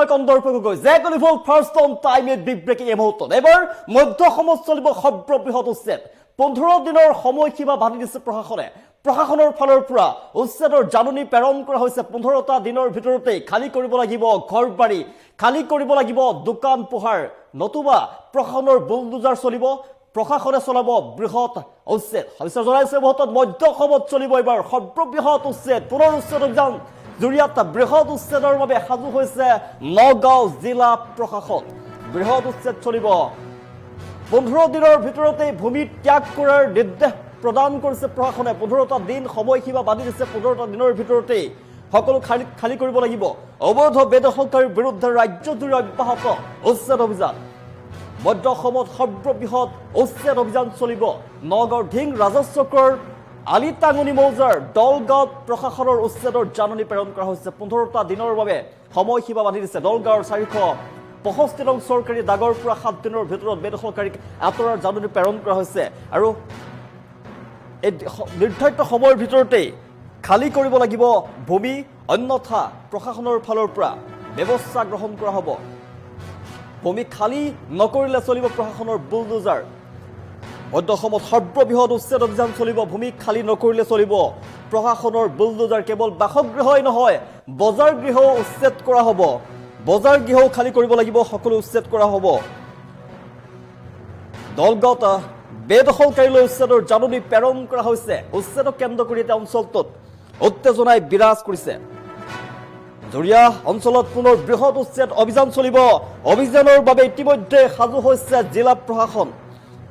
কন্দৰ্পকৈ জেকলিফল first on time at big breaking এই মুহূৰ্তত এবাৰ মধ্য অসমত চলিব সৰ্ববৃহৎ উচ্ছেদ 15 দিনৰ সময়সীমা বান্ধি দিছে প্ৰশাসনৰ ফালৰ পৰা উচ্ছেদৰ জাননী প্ৰেৰণ কৰা হৈছে 15টা দিনৰ ভিতৰতে খালী কৰিব লাগিব ঘৰবাৰী খালী কৰিব লাগিব দোকান পোহাৰ নতুবা প্ৰশাসনৰ বুলডোজাৰ চলিব প্ৰশাসনে চলাব বৃহৎ উচ্ছেদ হৈছে জনাইছে মুহূৰ্তত মধ্য অসমত চলিব এবাৰ সৰ্ববৃহৎ উচ্ছেদ পুনৰ উচ্ছেদ অভিযান জুৰিয়াত বৃহৎ উচ্ছেদৰ বাবে সাজু হৈছে নগাঁও জিলা প্ৰশাসন বৃহৎ উচ্ছেদ চলিব 15 দিনৰ ভিতৰতে ভূমি ত্যাগ কৰাৰ নিৰ্দেশ প্ৰদান কৰিছে প্ৰশাসনে 15টা দিন সময়সীমা বান্ধি দিছে 15টা দিনৰ ভিতৰতে সকলো খালী কৰিব লাগিব অবৈধ বেদখলকাৰীৰ বিৰুদ্ধে ৰাজ্যজুৰি অব্যাহত উচ্ছেদ অভিযান মধ্য অসমত সৰ্ববৃহৎ উচ্ছেদ অভিযান চলিব নগাঁৱৰ ঢিং ৰাজচক্ৰৰ আলিটাঙনি মৌজাৰ দলগাঁৱত প্ৰশাসনৰ উচ্ছেদৰ জাননী প্ৰেৰণ কৰা হৈছে 15টা দিনৰ বাবে সময়সীমা বান্ধি দিছে দলগাঁৱৰ 465 নং চৰকাৰী দাগৰ পৰা 7 দিনৰ ভিতৰত বেদখলকাৰীক আঁতৰাৰ জাননী প্ৰেৰণ কৰা হৈছে আৰু এই নিৰ্ধাৰিত সময়ৰ ভিতৰতে খালী কৰিব লাগিব ভূমি অন্যথা প্ৰশাসনৰ ফালৰ পৰা ব্যৱস্থা গ্ৰহণ কৰা হ'ব ভূমি খালী নকৰিলে চলিব প্ৰশাসনৰ বুলডোজাৰ মধ্য অসমত সৰ্ববৃহৎ উচ্ছেদ অভিযান চলিব ভূমি খালী নকৰিলে চলিব প্ৰশাসনৰ বুলডোজাৰ কেৱল বাসগৃহই নহয় বজাৰ গৃহ উচ্ছেদ কৰা হ'ব বজাৰ গৃহ খালী কৰিব লাগিব সকলো উচ্ছেদ কৰা হ'ব দলগাঁৱত বেদখলকাৰীলৈ উচ্ছেদৰ জাননী প্ৰেৰণ কৰা হৈছে উচ্ছেদক কেন্দ্ৰ কৰি এটা অঞ্চলটোত উত্তেজনাই বিৰাজ কৰিছে জুৰিয়া অঞ্চলত পুনৰ বৃহৎ উচ্ছেদ অভিযান চলিব অভিযানৰ বাবে ইতিমধ্যে সাজু হৈছে জিলা প্ৰশাসন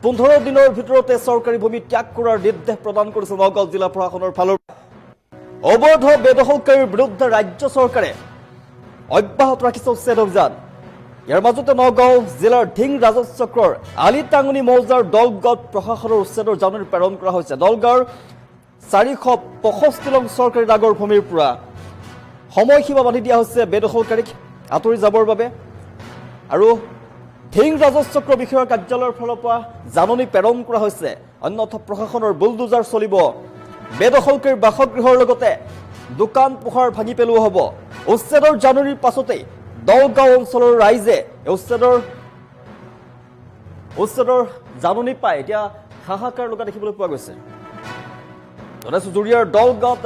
15 দিনৰ ভিতৰতে চৰকাৰী ভূমি ত্যাগ কৰাৰ নিৰ্দেশ প্ৰদান কৰিছে নগাঁও জিলা প্ৰশাসনৰ ফালৰ অবৈধ বেদখলকাৰীৰ বিৰুদ্ধে ৰাজ্য চৰকাৰে অব্যাহত ৰাখিছে উচ্ছেদ অভিযান ইয়াৰ মাজতে নগাঁও জিলাৰ ঢিং ৰাজচক্ৰৰ আলিটাঙনি মৌজাৰ দলগাঁৱত প্ৰশাসনৰ উচ্ছেদৰ জাননী প্ৰেৰণ কৰা হৈছে দলগাঁৱৰ 465 নং চৰকাৰী দাগৰ ভূমিৰ পৰা সময়সীমা বান্ধি দিয়া হৈছে বেদখলকাৰীক আঁতৰি যাবৰ বাবে আৰু ঢিং ৰাজচক্ৰ বিষয়াৰ কাৰ্যালয়ৰ ফালৰ পৰা জাননী প্ৰেৰণ কৰা হৈছে অন্যথা প্ৰশাসনৰ বুলডোজাৰ চলিব বেদখলকাৰীৰ বাসগৃহৰ লগতে দোকান পোহাৰ ভাঙি পেলোৱা হ'ব উচ্ছেদৰ জাননীৰ পাছতে দলগাঁও অঞ্চলৰ ৰাইজে উচ্ছেদৰ জাননী পাই এতিয়া হাহাকাৰ লগা দেখিবলৈ পোৱা গৈছে জুৰিয়াৰ দলগাঁৱত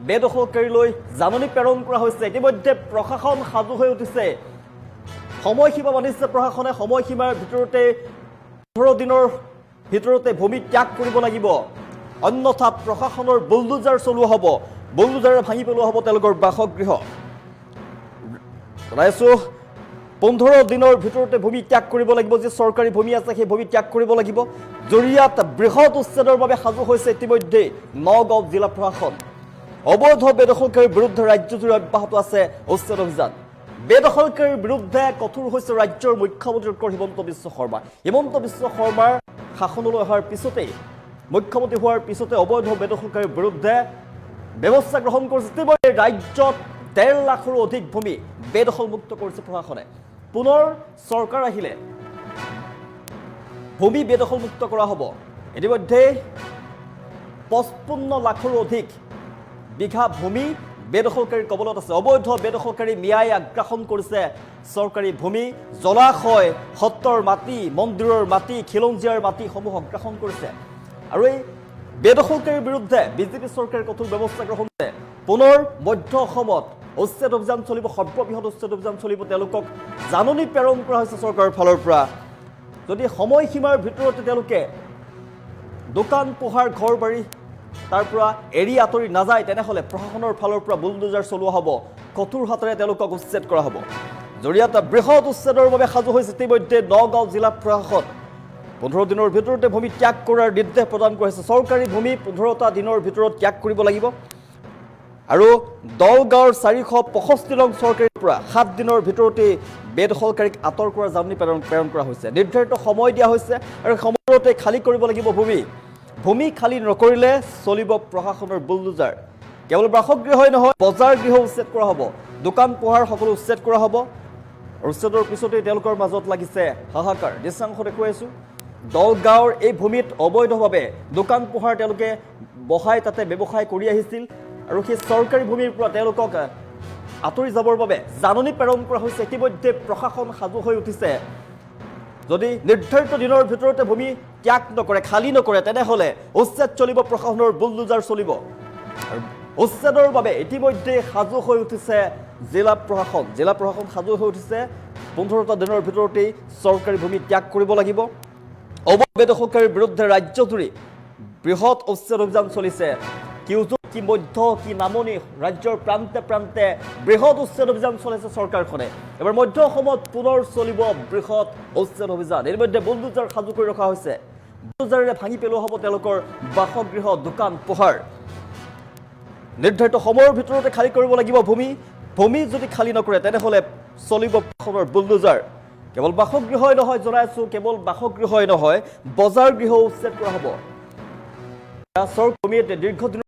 বেদখলকাৰীলৈ জাননী প্ৰেৰণ কৰা হৈছে ইতিমধ্যে প্ৰশাসন সাজু হৈ উঠিছে সময়সীমা বান্ধিছে প্ৰশাসনে সময়সীমাৰ ভিতৰতে 15 দিনৰ ভিতৰতে ভূমি ত্যাগ কৰিব লাগিব অন্যথা প্ৰশাসনৰ বুলডোজাৰ চলোৱা হ'ব বুলডোজাৰে ভাঙি পেলোৱা হ'ব তেওঁলোকৰ বাসগৃহ জনাইছো 15 দিনৰ ভিতৰতে ভূমি ত্যাগ কৰিব লাগিব যে চৰকাৰী ভূমি আছে সেই ভূমি ত্যাগ কৰিব লাগিব জুৰিয়াত বৃহৎ উচ্ছেদৰ বাবে সাজু হৈছে ইতিমধ্যে নগাঁও জিলা প্ৰশাসন অবৈধ বেদখলকাৰীৰ বিৰুদ্ধে ৰাজ্যজুৰি অব্যাহত আছে উচ্ছেদ অভিযান বেদখলকাৰীৰ বিৰুদ্ধে কঠোৰ হৈছে ৰাজ্যৰ মুখ্যমন্ত্ৰী হিমন্ত বিশ্ব শৰ্মাৰ শাসনলৈ অহাৰ পিছতে মুখ্যমন্ত্ৰী হোৱাৰ পিছতে অবৈধ বেদখলকাৰীৰ বিৰুদ্ধে ব্যৱস্থা গ্ৰহণ কৰিছে ইতিমধ্যে ৰাজ্যত 1.5 লাখৰো অধিক ভূমি বেদখলমুক্ত কৰিছে প্ৰশাসনে পুনৰ চৰকাৰ আহিলে ভূমি বেদখলমুক্ত কৰা হ'ব ইতিমধ্যে 55 লাখৰো অধিক বিঘা ভূমি বেদখলকাৰীৰ কবলত আছে অবৈধ বেদখলকাৰী মিয়াই আগ্ৰাসন কৰিছে চৰকাৰী ভূমি জলাশয় সত্ৰৰ মাটি মন্দিৰৰ মাটি খিলঞ্জীয়াৰ মাটিসমূহ আগ্ৰাসন কৰিছে আৰু এই বেদখলকাৰীৰ বিৰুদ্ধে বিজেপি চৰকাৰে কঠোৰ ব্যৱস্থা গ্ৰহণ কৰিছে পুনৰ মধ্য অসমত উচ্ছেদ অভিযান চলিব সৰ্ববৃহৎ উচ্ছেদ অভিযান চলিব তেওঁলোকক জাননী প্ৰেৰণ কৰা হৈছে চৰকাৰৰ ফালৰ পৰা যদি সময়সীমাৰ ভিতৰতে তেওঁলোকে দোকান পোহাৰ ঘৰ বাৰী তাৰ পৰা এৰি আঁতৰি নাযায় তেনেহ'লে প্ৰশাসনৰ ফালৰ পৰা বুলডোজাৰ চলোৱা হ'ব কঠোৰ হাতেৰে তেওঁলোকক উচ্ছেদ কৰা হ'ব জৰিয়তে বৃহৎ উচ্ছেদৰ বাবে সাজু হৈছে ইতিমধ্যে নগাঁও জিলা প্ৰশাসন 15 দিনৰ ভিতৰতে ভূমি ত্যাগ কৰাৰ নিৰ্দেশ প্ৰদান কৰা হৈছে চৰকাৰী ভূমি 15টা দিনৰ ভিতৰত ত্যাগ কৰিব লাগিব আৰু দলগাঁৱৰ 465 নং চৰকাৰীৰ পৰা 7 দিনৰ ভিতৰতে বেদখলকাৰীক আঁতৰ কৰাৰ জাননী প্ৰেৰণ কৰা হৈছে নিৰ্ধাৰিত সময় দিয়া হৈছে আৰু সময়তে খালী কৰিব লাগিব ভূমি খালী নকৰিলে চলিব প্ৰশাসনৰ বুলডোজাৰ কেৱল বাসগৃহই নহয় বজাৰ গৃহ উচ্ছেদ কৰা হ'ব দোকান পোহাৰ সকলো উচ্ছেদ কৰা হ'ব উচ্ছেদৰ পিছতে তেওঁলোকৰ মাজত লাগিছে হাহাকাৰ দৃশ্যাংশ দেখুৱাইছো দলগাঁৱৰ এই ভূমিত অবৈধভাৱে দোকান পোহাৰ তেওঁলোকে বহাই তাতে ব্যৱসায় কৰি আহিছিল আৰু সেই চৰকাৰী ভূমিৰ পৰা তেওঁলোকক আঁতৰি যাবৰ বাবে জাননী প্ৰেৰণ কৰা হৈছে ইতিমধ্যে প্ৰশাসন সাজু হৈ উঠিছে যদি নিৰ্ধাৰিত দিনৰ ভিতৰতে ভূমি ত্যাগ নকৰে খালী নকৰে তেনেহ'লে উচ্ছেদ চলিব প্ৰশাসনৰ বুলডোজাৰ চলিব আৰু উচ্ছেদৰ বাবে ইতিমধ্যে সাজু হৈ উঠিছে জিলা প্ৰশাসন সাজু হৈ উঠিছে 15টা দিনৰ ভিতৰতেই চৰকাৰী ভূমি ত্যাগ কৰিব লাগিব অবৈধ বেদখলকাৰীৰ বিৰুদ্ধে ৰাজ্যজুৰি বৃহৎ উচ্ছেদ অভিযান চলিছে কি উজু কি মধ্য কি নামনি ৰাজ্যৰ প্ৰান্তে প্ৰান্তে বৃহৎ উচ্ছেদ অভিযান চলিছে চৰকাৰখনে এবাৰ মধ্য অসমত পুনৰ চলিব বৃহৎ উচ্ছেদ অভিযান এৰ মধ্যে বুলডোজাৰ সাজু কৰি ৰখা হৈছে বুলডোজাৰেৰে ভাঙি পেলোৱা হ'ব তেওঁলোকৰ বাসগৃহ দোকান পোহাৰ নিৰ্ধাৰিত সময়ৰ ভিতৰতে খালী কৰিব লাগিব ভূমি যদি খালী নকৰে তেনেহ'লে চলিব প্ৰশাসনৰ বুলডোজাৰ কেৱল বাসগৃহই নহয় জনাইছো কেৱল বাসগৃহই নহয় বজাৰ গৃহ উচ্ছেদ কৰা হ'ব চৰকাৰী ভূমিত দীৰ্ঘদিন